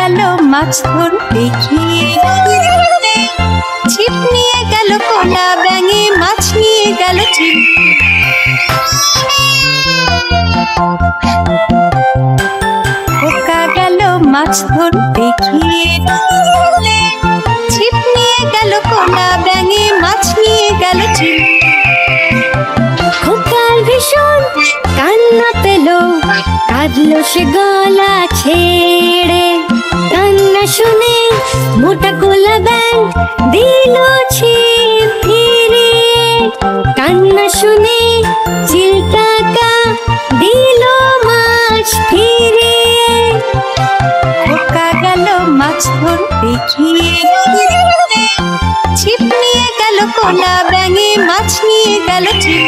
গেল মাছ ধরতে গিয়ে, ছিপ নিয়ে গেল কোলা ব্যাঙে, মাছ নিয়ে গেল ছিপ। খোকা গেল মাছ ধরতে গিয়ে, ছিপ নিয়ে গেল কোলা ব্যাঙে, মাছ নিয়ে গেল ছিপ। খোকার ভীষণ কান্না পেল, কাঁদলো সে গলা ছেড়ে। কান্না শুনে মোটা কোলা ব্যাঙ দিল ছিপ ফিরিয়ে। কান্না শুনে চিল কাকা দিল মাছ ফিরিয়ে। খোকা গেল মাছ ধরতে গিয়ে, ছিপ নিয়ে গেল কোলা ব্যাঙে, মাছ নিয়ে গেল ছিপ।